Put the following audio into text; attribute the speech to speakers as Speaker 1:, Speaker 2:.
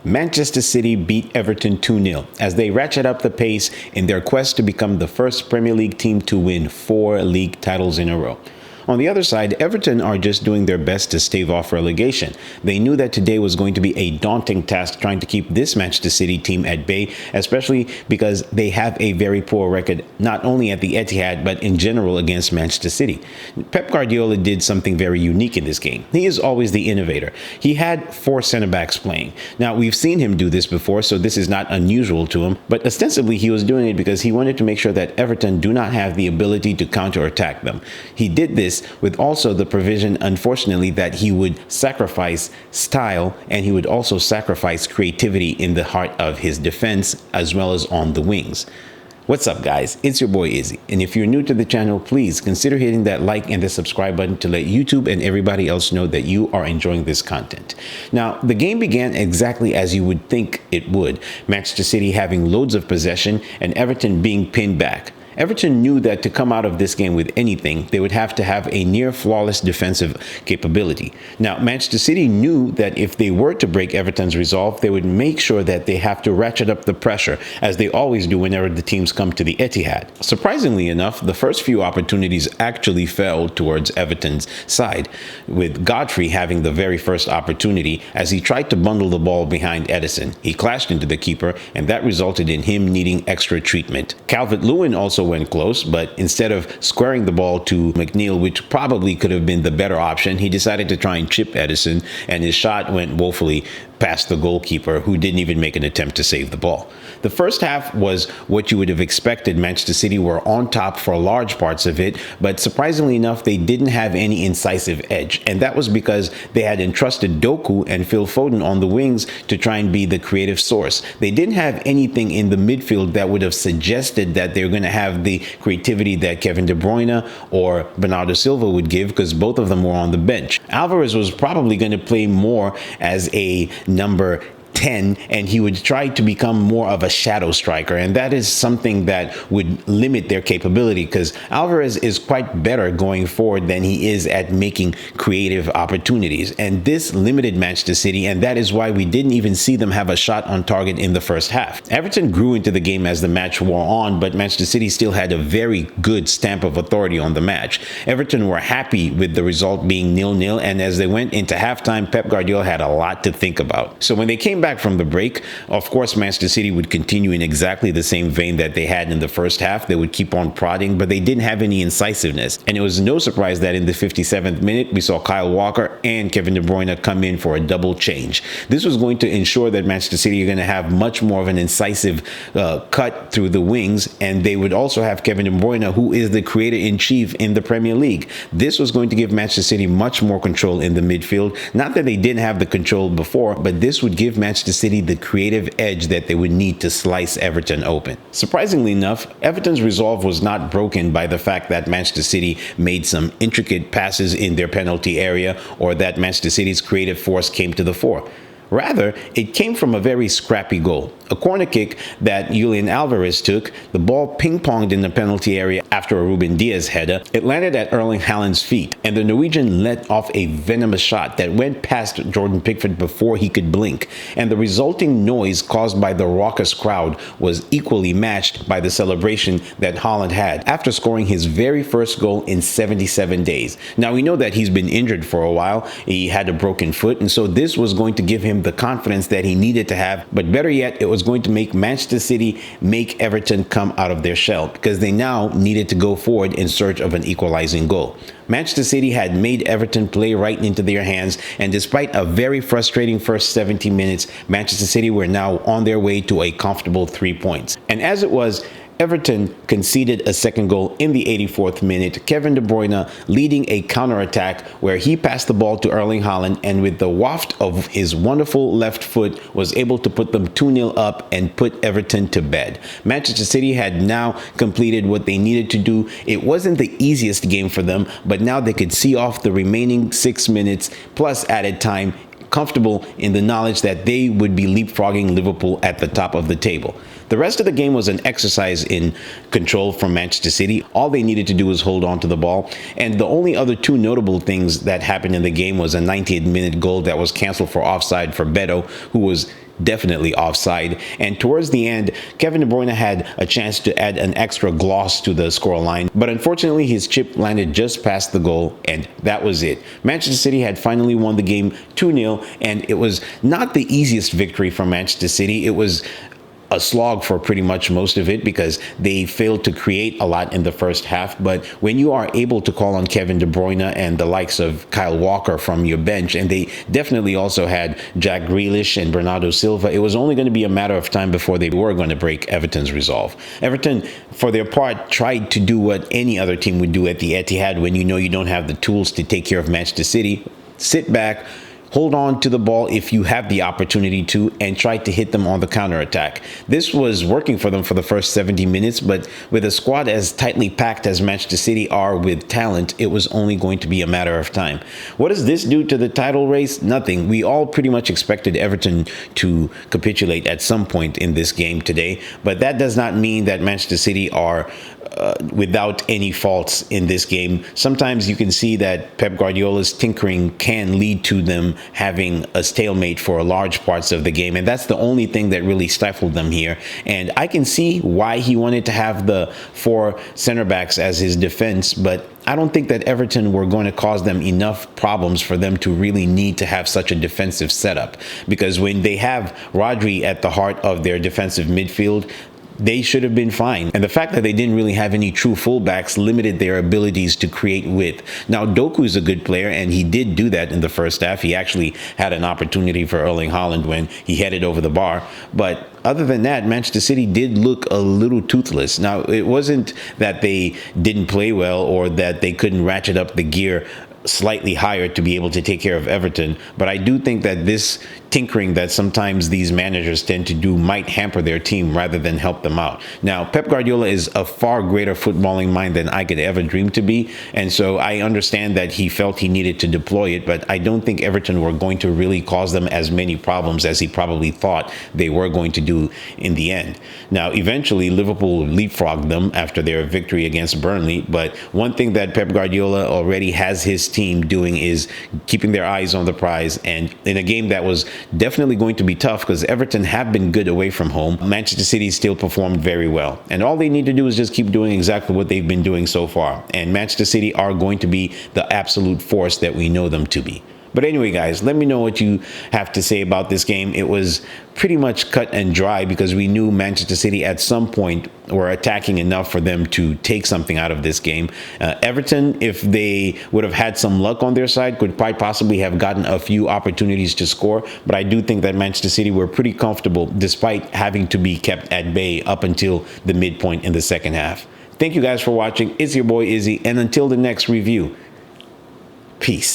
Speaker 1: Manchester City beat Everton 2-0 as they ratchet up the pace in their quest to become the first Premier League team to win 4 league titles in a row. On the other side, Everton are just doing their best to stave off relegation. They knew that today was going to be a daunting task trying to keep this Manchester City team at bay, especially because they have a very poor record, not only at the Etihad, but in general against Manchester City. Pep Guardiola did something very unique in this game. He is always the innovator. He had 4 center-backs playing. Now, we've seen him do this before, so this is not unusual to him, but ostensibly he was doing it because he wanted to make sure that Everton do not have the ability to counterattack them. He did this with also the provision, unfortunately, that he would sacrifice style and he would also sacrifice creativity in the heart of his defense as well as on the wings. What's up, guys? It's your boy Izzy, and if you're new to the channel, please consider hitting that like and the subscribe button to let YouTube and everybody else know that you are enjoying this content. Now, the game began exactly as you would think it would. Manchester City having loads of possession and Everton being pinned back. Everton knew that to come out of this game with anything, they would have to have a near flawless defensive capability. Now, Manchester City knew that if they were to break Everton's resolve, they would make sure that they have to ratchet up the pressure, as they always do whenever the teams come to the Etihad. Surprisingly enough, the first few opportunities actually fell towards Everton's side, with Godfrey having the very first opportunity as he tried to bundle the ball behind Edison. He clashed into the keeper, and that resulted in him needing extra treatment. Calvert-Lewin also went close, but instead of squaring the ball to McNeil, which probably could have been the better option, he decided to try and chip Edison, and his shot went woefully past the goalkeeper, who didn't even make an attempt to save the ball. The first half was what you would have expected. Manchester City were on top for large parts of it, but surprisingly enough, they didn't have any incisive edge, and that was because they had entrusted Doku and Phil Foden on the wings to try and be the creative source. They didn't have anything in the midfield that would have suggested that they're going to have the creativity that Kevin De Bruyne or Bernardo Silva would give, because both of them were on the bench. Alvarez was probably going to play more as a number 10, and he would try to become more of a shadow striker, and that is something that would limit their capability, because Alvarez is quite better going forward than he is at making creative opportunities, and this limited Manchester City, and that is why we didn't even see them have a shot on target in the first half. Everton grew into the game as the match wore on, but Manchester City still had a very good stamp of authority on the match. Everton were happy with the result being 0-0, and as they went into halftime, Pep Guardiola had a lot to think about. So when they came back from the break, of course, Manchester City would continue in exactly the same vein that they had in the first half. They would keep on prodding, but they didn't have any incisiveness. And it was no surprise that in the 57th minute, we saw Kyle Walker and Kevin De Bruyne come in for a double change. This was going to ensure that Manchester City are going to have much more of an incisive cut through the wings, and they would also have Kevin De Bruyne, who is the creator-in-chief in the Premier League. This was going to give Manchester City much more control in the midfield. Not that they didn't have the control before, but this would give Manchester City the creative edge that they would need to slice Everton open. Surprisingly enough, Everton's resolve was not broken by the fact that Manchester City made some intricate passes in their penalty area, or that Manchester City's creative force came to the fore. Rather, it came from a very scrappy goal. A corner kick that Julian Alvarez took, the ball ping-ponged in the penalty area after a Ruben Diaz header. It landed at Erling Haaland's feet, and the Norwegian let off a venomous shot that went past Jordan Pickford before he could blink. And the resulting noise caused by the raucous crowd was equally matched by the celebration that Haaland had after scoring his very first goal in 77 days. Now, we know that he's been injured for a while. He had a broken foot, and so this was going to give him the confidence that he needed to have, but better yet, it was going to make Manchester City make Everton come out of their shell, because they now needed to go forward in search of an equalizing goal. Manchester City had made Everton play right into their hands, and despite a very frustrating first 70 minutes, Manchester City were now on their way to a comfortable 3 points. And as it was, Everton conceded a second goal in the 84th minute, Kevin De Bruyne leading a counterattack where he passed the ball to Erling Haaland, and with the waft of his wonderful left foot was able to put them 2-0 up and put Everton to bed. Manchester City had now completed what they needed to do. It wasn't the easiest game for them, but now they could see off the remaining 6 minutes plus added time comfortable in the knowledge that they would be leapfrogging Liverpool at the top of the table. The rest of the game was an exercise in control from Manchester City. All they needed to do was hold on to the ball. And the only other two notable things that happened in the game was a 90th minute goal that was canceled for offside for Beto, who was definitely offside. And towards the end, Kevin De Bruyne had a chance to add an extra gloss to the scoreline, but unfortunately his chip landed just past the goal, and that was it. Manchester City had finally won the game 2-0, and it was not the easiest victory for Manchester City. It was a slog for pretty much most of it because they failed to create a lot in the first half. But when you are able to call on Kevin De Bruyne and the likes of Kyle Walker from your bench, and they definitely also had Jack Grealish and Bernardo Silva, it was only going to be a matter of time before they were going to break Everton's resolve. Everton, for their part, tried to do what any other team would do at the Etihad when you know you don't have the tools to take care of Manchester City. Sit back, hold on to the ball if you have the opportunity to, and try to hit them on the counterattack. This was working for them for the first 70 minutes, but with a squad as tightly packed as Manchester City are with talent, it was only going to be a matter of time. What does this do to the title race? Nothing. We all pretty much expected Everton to capitulate at some point in this game today, but that does not mean that Manchester City are without any faults in this game. Sometimes you can see that Pep Guardiola's tinkering can lead to them having a stalemate for large parts of the game, and that's the only thing that really stifled them here. And I can see why he wanted to have the 4 center backs as his defense, but I don't think that Everton were going to cause them enough problems for them to really need to have such a defensive setup, because when they have Rodri at the heart of their defensive midfield, they should have been fine. And the fact that they didn't really have any true fullbacks limited their abilities to create width. Now, Doku is a good player, and he did do that in the first half. He actually had an opportunity for Erling Haaland when he headed over the bar. But other than that, Manchester City did look a little toothless. Now, it wasn't that they didn't play well or that they couldn't ratchet up the gear slightly higher to be able to take care of Everton, but I do think that this tinkering that sometimes these managers tend to do might hamper their team rather than help them out. Now, Pep Guardiola is a far greater footballing mind than I could ever dream to be, and so I understand that he felt he needed to deploy it, but I don't think Everton were going to really cause them as many problems as he probably thought they were going to do in the end. Now, eventually, Liverpool leapfrogged them after their victory against Burnley, but one thing that Pep Guardiola already has his team doing is keeping their eyes on the prize, and in a game that was definitely going to be tough because Everton have been good away from home, Manchester City still performed very well. And all they need to do is just keep doing exactly what they've been doing so far. And Manchester City are going to be the absolute force that we know them to be. But anyway, guys, let me know what you have to say about this game. It was pretty much cut and dry because we knew Manchester City at some point were attacking enough for them to take something out of this game. Everton, if they would have had some luck on their side, could quite possibly have gotten a few opportunities to score. But I do think that Manchester City were pretty comfortable despite having to be kept at bay up until the midpoint in the second half. Thank you guys for watching. It's your boy Izzy, and until the next review, peace.